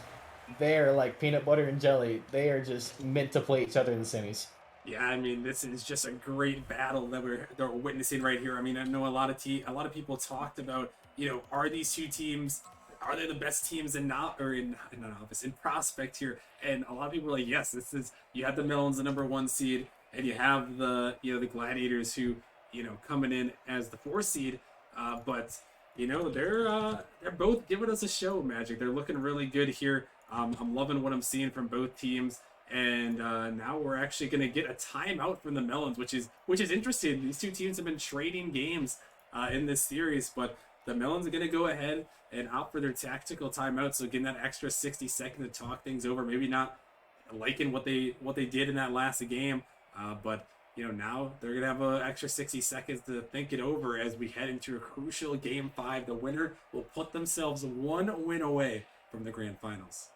they are like peanut butter and jelly. They are just meant to play each other in the semis. Yeah, I mean, this is just a great battle that we're witnessing right here. I mean, I know a lot of people talked about, are these two teams, are they the best teams in not or in not office in prospect here? And a lot of people are like, yes, this is. You have the Melons, the #1 seed, and you have the Gladiators who coming in as the 4 seed, but they're both giving us a show, Magic. They're looking really good here. I'm loving what I'm seeing from both teams. And now we're actually going to get a timeout from the Melons, which is interesting. These two teams have been trading games in this series, but the Melons are going to go ahead and opt for their tactical timeout, so getting that extra 60 seconds to talk things over. Maybe not liking what they did in that last game, but now they're going to have an extra 60 seconds to think it over as we head into a crucial Game 5. The winner will put themselves one win away from the Grand Finals.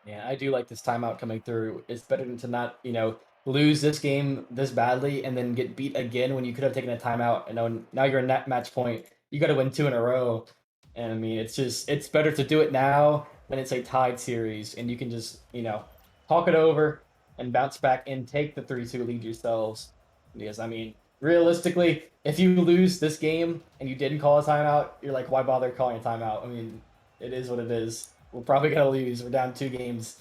Yeah, I do like this timeout coming through. It's better than to not, lose this game this badly and then get beat again when you could have taken a timeout. And now you're in that match point. You got to win 2 in a row. And I mean, it's better to do it now when it's a tied series and you can just, talk it over and bounce back and take the 3-2 lead yourselves. Because, I mean, realistically, if you lose this game and you didn't call a timeout, you're like, why bother calling a timeout? I mean, it is what it is. We're probably going to lose. We're down 2 games,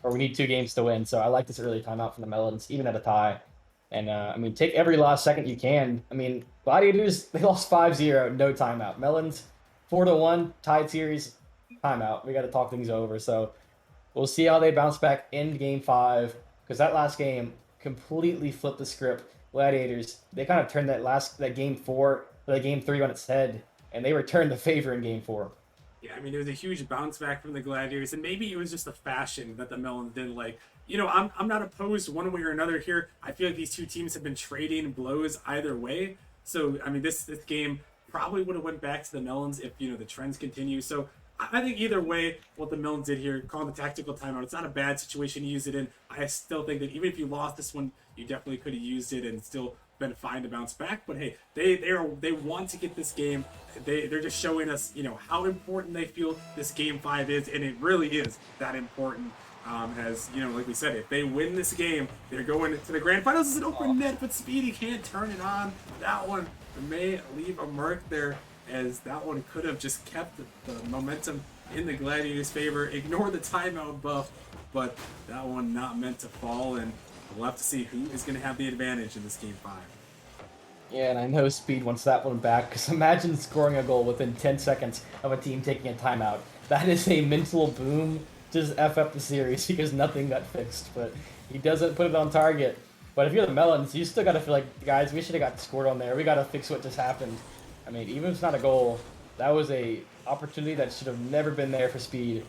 or we need 2 games to win. So I like this early timeout from the Melons, even at a tie. And, I mean, take every last second you can. I mean, Gladiators, they lost 5-0, no timeout. Melons, 4-1, tied series, timeout. We got to talk things over. So we'll see how they bounce back in Game 5, because that last game completely flipped the script. Gladiators, they kind of turned that Game 4, the Game 3 on its head, and they returned the favor in Game 4. Yeah, I mean, it was a huge bounce back from the Gladiators, and maybe it was just the fashion that the Melons didn't like. I'm not opposed one way or another here. I feel like these two teams have been trading blows either way. So, I mean, this game probably would have went back to the Melons if, the trends continue. So, I think either way, what the Melons did here, calling the tactical timeout, it's not a bad situation to use it in. I still think that even if you lost this one, you definitely could have used it and still been fine to bounce back. But hey, they want to get this game. They're just showing us, how important they feel this Game 5 is, and it really is that important. As like we said, if they win this game, they're going to the Grand Finals. It's an open net, but Speedy can't turn it on. That one may leave a mark there, as that one could have just kept the momentum in the Gladiators' favor. Ignore the timeout buff, but that one not meant to fall, and we'll have to see who is going to have the advantage in this Game 5. Yeah, and I know Speed wants that one back, because imagine scoring a goal within 10 seconds of a team taking a timeout. That is a mental boom. Just F up the series because nothing got fixed, but he doesn't put it on target. But if you're the Melons, you still got to feel like, guys, we should have got scored on there. We got to fix what just happened. I mean, even if it's not a goal, that was a opportunity that should have never been there for Speed.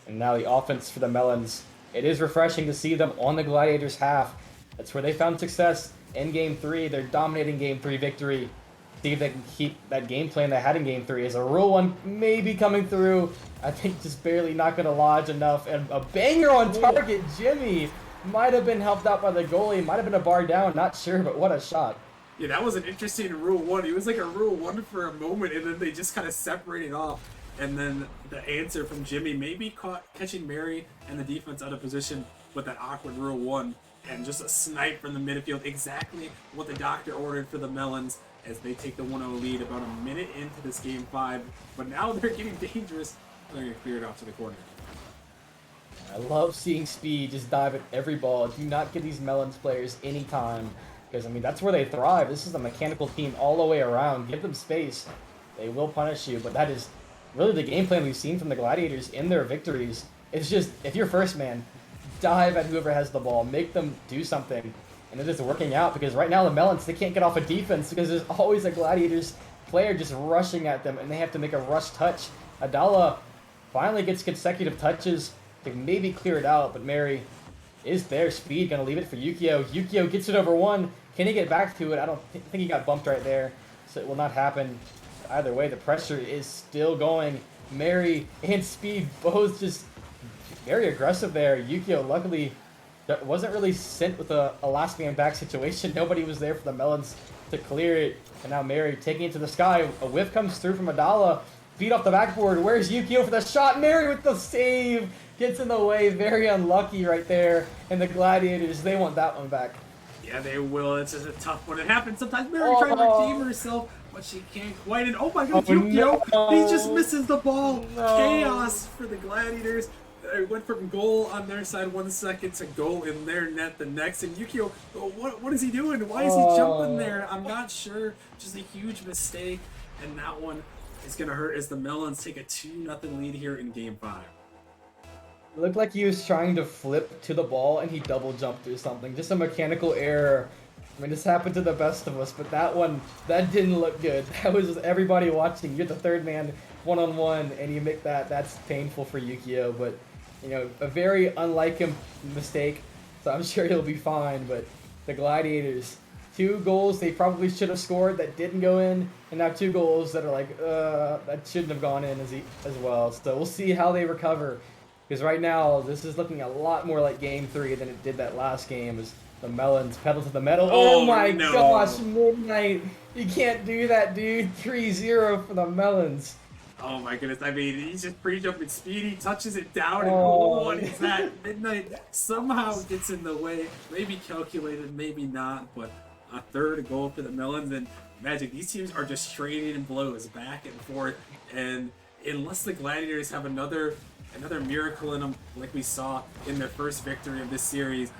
And now the offense for the Melons. It is refreshing to see them on the Gladiators half. That's where they found success in Game 3. They're dominating Game 3 victory. See if they can keep that game plan they had in Game 3 as a Rule 1 maybe coming through. I think just barely not going to lodge enough. And a banger on target. Jimmy might have been helped out by the goalie. Might have been a bar down. Not sure, but what a shot. Yeah, that was an interesting Rule 1. It was like a Rule 1 for a moment, and then they just kind of separated off. And then the answer from Jimmy maybe catching Mary and the defense out of position with that awkward Rule 1. and just a snipe from the midfield, exactly what the doctor ordered for the Melons as they take the 1-0 lead about a minute into this game 5. But now they're getting dangerous. They're going to clear it off to the corner. I love seeing Speed just dive at every ball. Do not give these Melons players any time, because, I mean, that's where they thrive. This is a mechanical team all the way around. Give them space. They will punish you, but that is really the game plan we've seen from the Gladiators in their victories. It's just, if you're first man, dive at whoever has the ball. Make them do something. And it is working out, because right now the Melons, they can't get off a defense because there's always a Gladiators player just rushing at them, and they have to make a rush touch. Adala finally gets consecutive touches to maybe clear it out, but Mary is there. Speed gonna leave it for Yukio. Yukio gets it over one. Can he get back to it? I don't think he got bumped right there, so it will not happen. Either way, the pressure is still going. Mary and Speed both just very aggressive there. Yukio luckily wasn't really sent with a last man back situation. Nobody was there for the Melons to clear it, and now Mary taking it to the sky. A whiff comes through from Adala. Feet off the backboard. Where's Yukio for the shot? Mary with the save. Gets in the way. Very unlucky right there. And the Gladiators, they want that one back. Yeah, they will. It's just a tough one. It happens sometimes. Mary trying to redeem herself, but she can't quite. And oh my goodness, Yukio! No. He just misses the ball. No. Chaos for the Gladiators. It went from goal on their side 1 second to goal in their net the next. And Yukio, what is he doing? Why is he jumping there? I'm not sure. Just a huge mistake. And that one is going to hurt as the Melons take a 2-0 lead here in game 5. It looked like he was trying to flip to the ball and he double jumped or something. Just a mechanical error. I mean, this happened to the best of us, but that one, that didn't look good. That was everybody watching. You're the third man one-on-one and you make that. That's painful for Yukio, but, you know, a very unlike him mistake. So I'm sure he'll be fine, but the Gladiators, 2 goals they probably should have scored that didn't go in, and now 2 goals that are like, that shouldn't have gone in as well. So we'll see how they recover. Because right now, this is looking a lot more like Game 3 than it did that last game as the Melons pedal to the metal. Oh my gosh, Midnight. You can't do that, dude. 3-0 for the Melons. Oh my goodness, I mean, he's just pre-jumping Speedy, touches it down, and what is that? Midnight somehow gets in the way. Maybe calculated, maybe not, but a third goal for the Melons. And Magic, these teams are just trading in blows back and forth. And unless the Gladiators have another miracle in them, like we saw in their first victory of this series,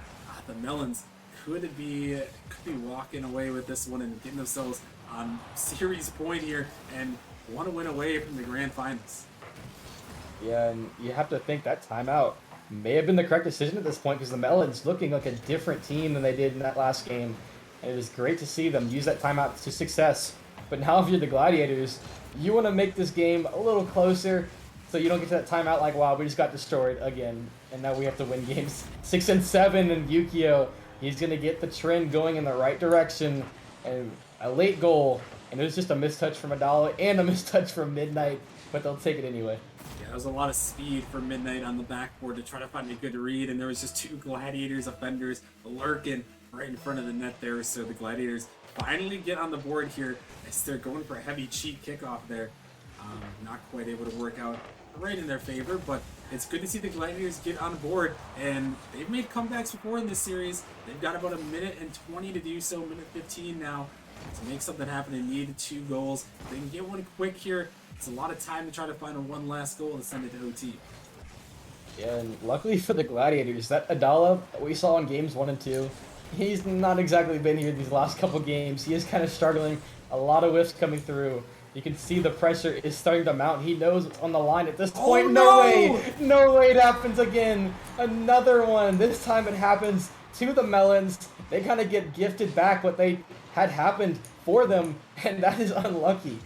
the Melons could be walking away with this one and getting themselves on series point here and want to win away from the grand finals. Yeah, and you have to think that timeout may have been the correct decision at this point because the Melons looking like a different team than they did in that last game. And it was great to see them use that timeout to success. But now if you're the Gladiators, you want to make this game a little closer so you don't get to that timeout like, wow, we just got destroyed again. And now we have to win games 6 and 7, and Yukio, he's going to get the trend going in the right direction. And a late goal, and it was just a mistouch from Adala and a mistouch from Midnight, but they'll take it anyway. Yeah, there was a lot of speed for Midnight on the backboard to try to find a good read, and there was just 2 Gladiators offenders lurking right in front of the net there, so the Gladiators finally get on the board here as they're going for a heavy cheat kickoff there. Not quite able to work out right in their favor, but it's good to see the Gladiators get on board, and they've made comebacks before in this series. They've got about 1:20 to do so, 1:15 now, to make something happen. They need 2 goals. If they can get one quick here, it's a lot of time to try to find one last goal to send it to OT. Yeah, and luckily for the Gladiators, that Adala that we saw in games 1 and 2, he's not exactly been here these last couple games. He is kind of struggling. A lot of whiffs coming through. You can see the pressure is starting to mount. He knows what's on the line at this point. Oh, no way! No way it happens again. Another one. This time it happens to the Melons. They kind of get gifted back what they had happened for them, and that is unlucky.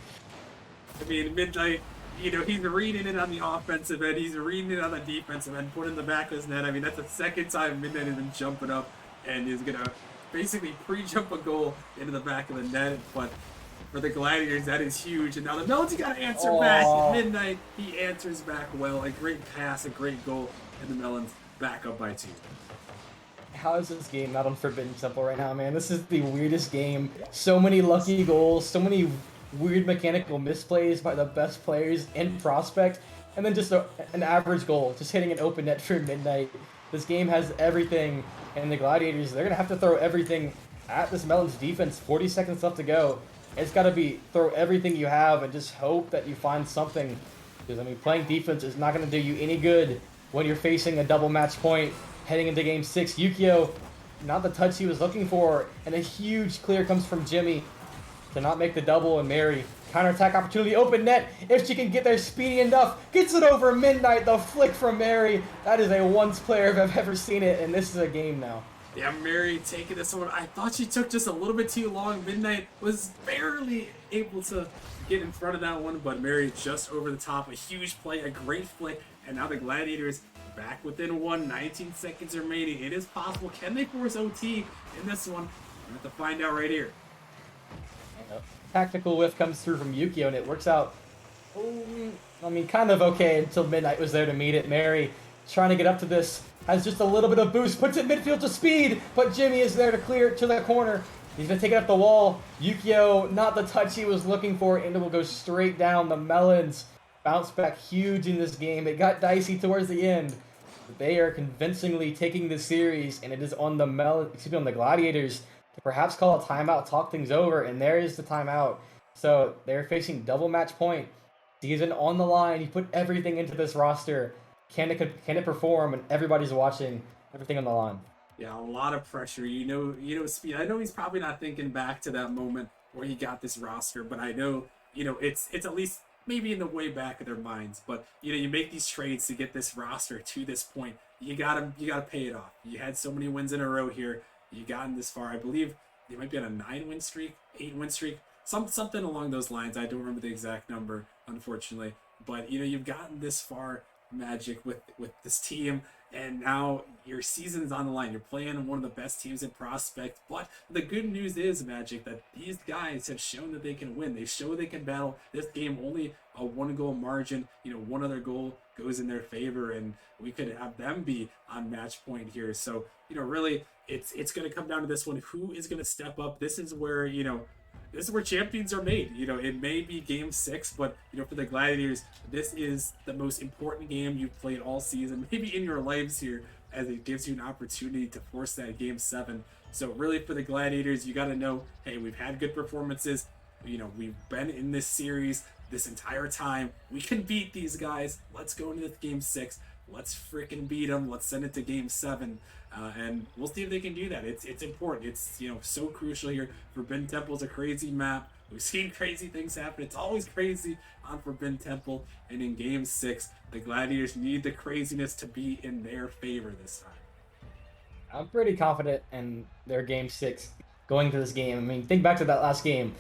I mean, Midnight, you know, he's reading it on the offensive end. He's reading it on the defensive end, put in the back of his net. I mean, that's the second time Midnight has been jumping up and is going to basically pre-jump a goal into the back of the net, but for the Gladiators, that is huge. And now the Melons got to answer back. Midnight, he answers back well. A great pass, a great goal, and the Melons back up by 2. How is this game not on Forbidden Temple right now, man? This is the weirdest game. So many lucky goals, so many weird mechanical misplays by the best players in Prospect, and then just an average goal, just hitting an open net for Midnight. This game has everything, and the Gladiators, they're going to have to throw everything at this Melons defense. 40 seconds left to go. It's got to be throw everything you have and just hope that you find something. Because, I mean, playing defense is not going to do you any good when you're facing a double match point heading into Game 6. Yukio, not the touch he was looking for, and a huge clear comes from Jimmy to not make the double, and Mary. Counterattack opportunity, open net. If she can get there speedy enough, gets it over Midnight. The flick from Mary. That is a once player if I've ever seen it, and this is a game now. Yeah, Mary taking this one. I thought she took just a little bit too long. Midnight was barely able to get in front of that one, but Mary just over the top. A huge play, a great flick, and now the Gladiators back within one. 19 seconds remaining. It is possible. Can they force OT in this one? We're going to have to find out right here. Tactical whiff comes through from Yukio, and it works out, I mean, kind of okay until Midnight was there to meet it. Mary trying to get up to this, has just a little bit of boost, puts it midfield to speed, but Jimmy is there to clear it to the corner. He's going to take it up the wall. Yukio, not the touch he was looking for, and it will go straight down. The Melons bounce back huge in this game. It got dicey towards the end, but they are convincingly taking this series, and it is on the on the Gladiators to perhaps call a timeout, talk things over, and there is the timeout. So they're facing double match point. Season on the line. You put everything into this roster. Can it perform? And everybody's watching. Everything on the line. Yeah, a lot of pressure. You know, Speed. I know he's probably not thinking back to that moment where he got this roster, but I know, it's at least maybe in the way back of their minds. But you make these trades to get this roster to this point. You gotta pay it off. You had so many wins in a row here. You gotten this far. I believe they might be on a 9-win streak, 8-win streak, something along those lines. I don't remember the exact number, unfortunately. But you've gotten this far, Magic, with this team, and now your season's on the line. You're playing one of the best teams in Prospect. But the good news is, Magic, that these guys have shown that they can win. They show they can battle. This game only a 1-goal margin. One other goal goes in their favor, and we could have them be on match point here. So really, it's going to come down to this one. Who is going to step up? This is where this is where champions are made. It may be Game 6, but for the Gladiators, this is the most important game you've played all season, maybe in your lives here, as it gives you an opportunity to force that Game 7. So really, for the Gladiators, you got to know, hey, we've had good performances. We've been in this series this entire time. We can beat these guys. Let's go into Game 6. Let's freaking beat them. Let's send it to Game 7. And we'll see if they can do that. It's important. It's so crucial here. Forbidden Temple's a crazy map. We've seen crazy things happen. It's always crazy on Forbidden Temple. And in Game 6, the Gladiators need the craziness to be in their favor this time. I'm pretty confident in their Game 6 going to this game. I mean, think back to that last game.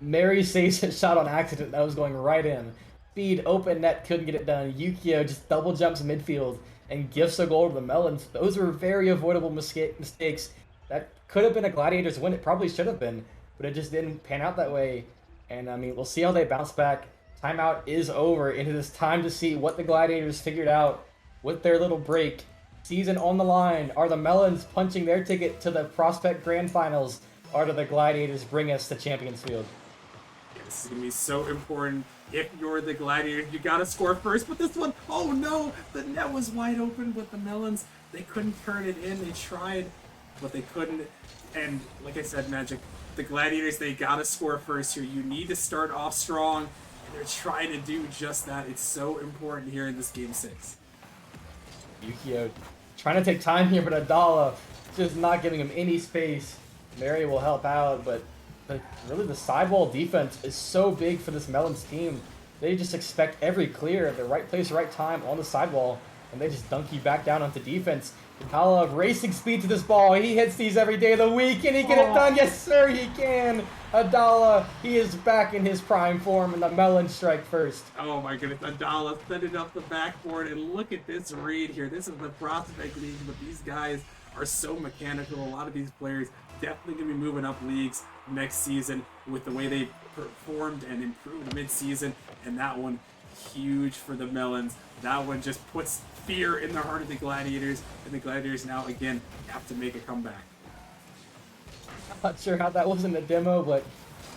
Mary saves a shot on accident that was going right in. Speed, open net, couldn't get it done. Yukio just double jumps midfield and gifts a goal to the Melons. Those were very avoidable mistakes. That could have been a Gladiators win. It probably should have been, but it just didn't pan out that way. And I mean, we'll see how they bounce back. Timeout is over. It is time to see what the Gladiators figured out with their little break. Season on the line. Are the Melons punching their ticket to the Prospect Grand Finals, or do the Gladiators bring us to Champions Field? This is going to be so important. If you're the Gladiators, you got to score first. But this one, oh no, the net was wide open with the Melons. They couldn't turn it in. They tried, but they couldn't. And like I said, Magic, the Gladiators, they got to score first here. You need to start off strong, and they're trying to do just that. It's so important here in this Game 6. Yukio trying to take time here, but Adala just not giving him any space. Mary will help out, but really the sidewall defense is so big for this Melons team. They just expect every clear at the right place, right time on the sidewall, and they just dunk you back down onto defense. Adala racing speed to this ball. He hits these every day of the week. Can he get it done? Yes, sir, he can. Adala, he is back in his prime form, and the Melons strike first. Oh my goodness, Adala setting up the backboard, and look at this read here. This is the Prospect League, but these guys are so mechanical. A lot of these players definitely going to be moving up leagues next season with the way they performed and improved mid-season. And that one, huge for the Melons. That one just puts fear in the heart of the Gladiators, and the Gladiators now, again, have to make a comeback. I'm not sure how that wasn't a demo, but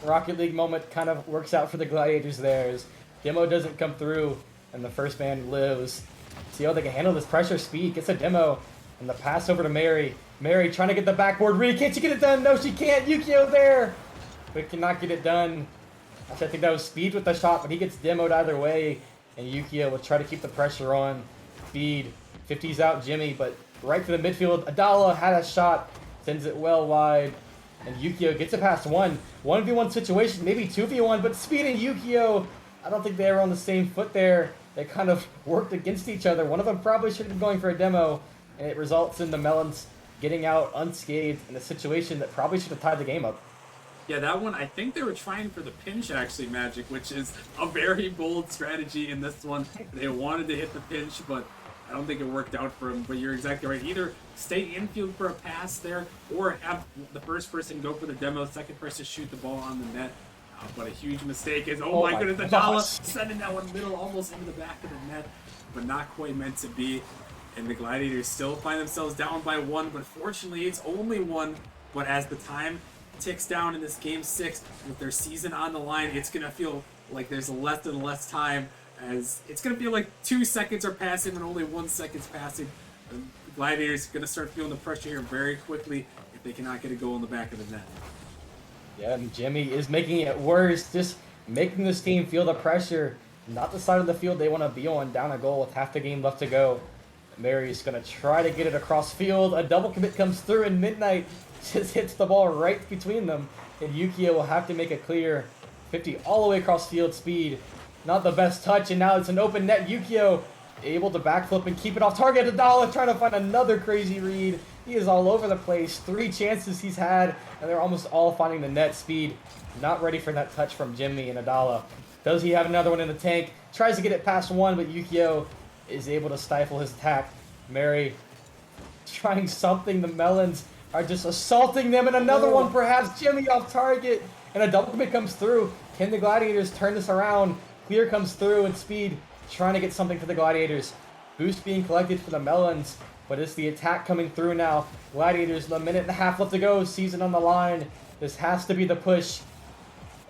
Rocket League moment kind of works out for the Gladiators there. As demo doesn't come through, and the first man lives. See how they can handle this pressure. Speed gets a demo, And the pass over to Mary. Mary trying to get the backboard read. Can't she get it done? No, she can't. Yukio there. But cannot get it done. Actually, I think that was Speed with the shot, but he gets demoed either way. And Yukio will try to keep the pressure on. Speed 50's out Jimmy, but right for the midfield. Adala had a shot. Sends it well wide. And Yukio gets it past one. 1v1 situation, maybe 2v1, but Speed and Yukio, I don't think they were on the same foot there. They kind of worked against each other. One of them probably should have been going for a demo, and it results in the Melons getting out unscathed in a situation that probably should have tied the game up. Yeah, that one, I think they were trying for the pinch, actually, Magic, which is a very bold strategy in this one. They wanted to hit the pinch, but I don't think it worked out for them. But you're exactly right. Either stay infield for a pass there, or have the first person go for the demo, second person shoot the ball on the net. But a huge mistake is, oh my goodness, Adala sending that one middle, almost into the back of the net, but not quite meant to be. And the Gladiators still find themselves down by one, but fortunately it's only one. But as the time ticks down in this game 6 with their season on the line, it's gonna feel like there's less and less time, as it's gonna feel like 2 seconds are passing and only 1 second's passing. The Gladiators are gonna start feeling the pressure here very quickly if they cannot get a goal in the back of the net. Yeah, and Jimmy is making it worse, just making this team feel the pressure. Not the side of the field they want to be on, down a goal with half the game left to go. Mary's going to try to get it across field. A double commit comes through, and Midnight just hits the ball right between them. And Yukio will have to make a clear 50 all the way across field. Speed, not the best touch, and now it's an open net. Yukio able to backflip and keep it off target. Adala trying to find another crazy read. He is all over the place. 3 chances he's had, and they're almost all finding the net. Speed not ready for that touch from Jimmy and Adala. Does he have another one in the tank? Tries to get it past one, but Yukio is able to stifle his attack. Mary trying something. The Melons are just assaulting them, and another one perhaps. Jimmy off target, and a double commit comes through. Can the Gladiators turn this around? Clear comes through, and Speed trying to get something for the Gladiators. Boost being collected for the Melons, but it's the attack coming through now. Gladiators, a minute and a half left to go. Season on the line. This has to be the push.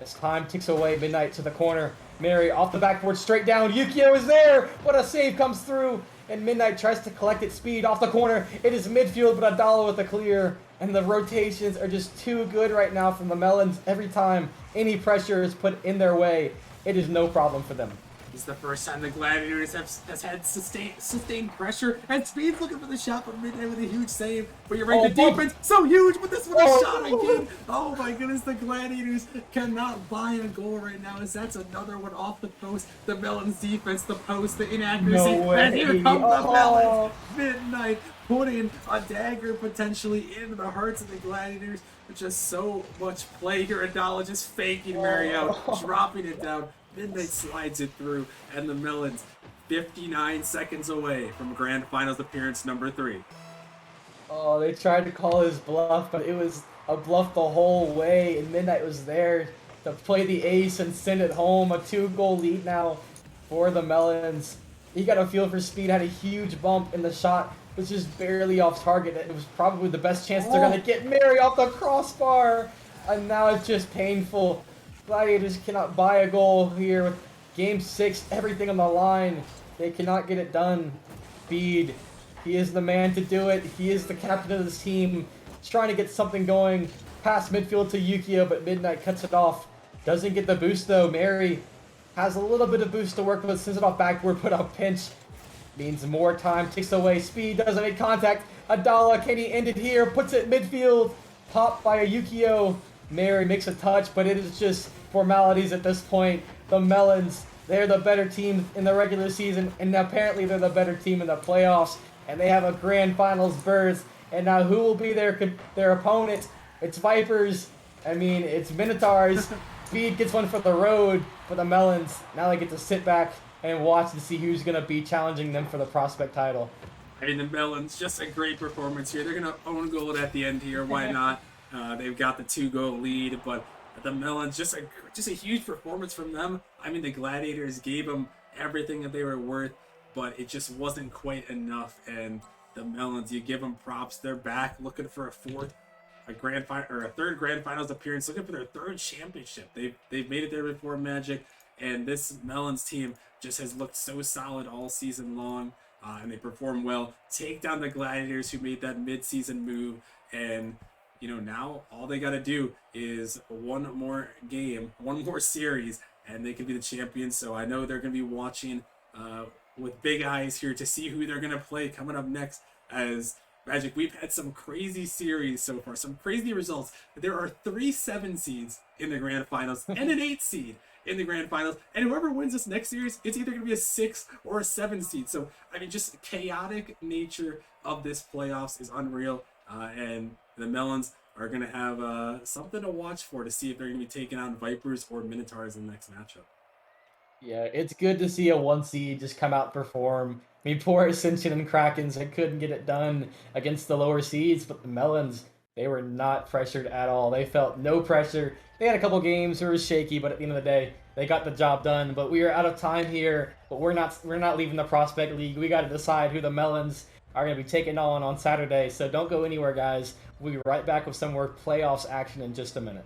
As time ticks away, Midnight to the corner. Mary off the backboard, straight down. Yukio is there, but a save comes through, and Midnight tries to collect it. Speed off the corner. It is midfield, but Adala with the clear. And the rotations are just too good right now from the Melons. Every time any pressure is put in their way, it is no problem for them. This is the first time the Gladiators has had sustained pressure, and Speed's looking for the shot from Midnight with a huge save. But you're right, the defense so huge, but this one is shot again. Oh my goodness, the Gladiators cannot buy a goal right now, as that's another one off the post. The Melons defense, the post, the inaccuracy, and here comes the Melons. Midnight putting a dagger potentially into the hearts of the Gladiators. With just so much play here. Adala just faking Mary out, dropping it down. Midnight slides it through, and the Melons 59 seconds away from Grand Finals appearance number 3. Oh, they tried to call his bluff, but it was a bluff the whole way, and Midnight was there to play the ace and send it home. A 2-goal lead now for the Melons. He got a feel for Speed, had a huge bump in the shot, was just barely off target. It was probably the best chance they're going to get. Mary off the crossbar, and now it's just painful. Gladiators cannot buy a goal here with game 6, everything on the line. They cannot get it done. Speed, he is the man to do it. He is the captain of this team. He's trying to get something going past midfield to Yukio, but Midnight cuts it off. Doesn't get the boost though. Mary has a little bit of boost to work with, sends it off backward, put out pinch. Means more time ticks away. Speed doesn't make contact. Adala, can he end it here? Puts it midfield. Popped by a Yukio. Mary makes a touch, but it is just formalities at this point. The Melons, they're the better team in the regular season, and apparently they're the better team in the playoffs, and they have a grand finals berth. And now who will be their opponent? It's Vipers. I mean, it's Minotaurs. Speed gets one for the road for the Melons. Now they get to sit back and watch to see who's going to be challenging them for the prospect title. I mean, the Melons, just a great performance here. They're going to own goal at the end here. Why not? They've got the 2-goal lead, but the Melons, just a huge performance from them. I mean, the Gladiators gave them everything that they were worth, but it just wasn't quite enough. And the Melons, you give them props. They're back looking for a third Grand Finals appearance, looking for their 3rd championship. They've made it there before, Magic, and this Melons team just has looked so solid all season long. and they perform well, take down the Gladiators who made that midseason move, and now all they got to do is one more game, one more series, and they can be the champions. So I know they're going to be watching with big eyes here to see who they're going to play coming up next. As Magic, we've had some crazy series so far, some crazy results. There are 3 7 seeds in the grand finals and an 8 seed in the grand finals, and whoever wins this next series, it's either going to be a 6 or a 7 seed. So I mean, just chaotic nature of this playoffs is unreal, and the Melons are going to have something to watch for to see if they're going to be taking on Vipers or Minotaurs in the next matchup. Yeah, it's good to see a 1 seed just come out and perform. I mean, poor Ascension and Krakens, they couldn't get it done against the lower seeds, but the Melons, they were not pressured at all. They felt no pressure. They had a couple games that were shaky, but at the end of the day, they got the job done. But we are out of time here, but we're not leaving the Prospect League. We got to decide who the Melons are going to be taking on Saturday. So don't go anywhere, guys. We'll be right back with some more playoffs action in just a minute.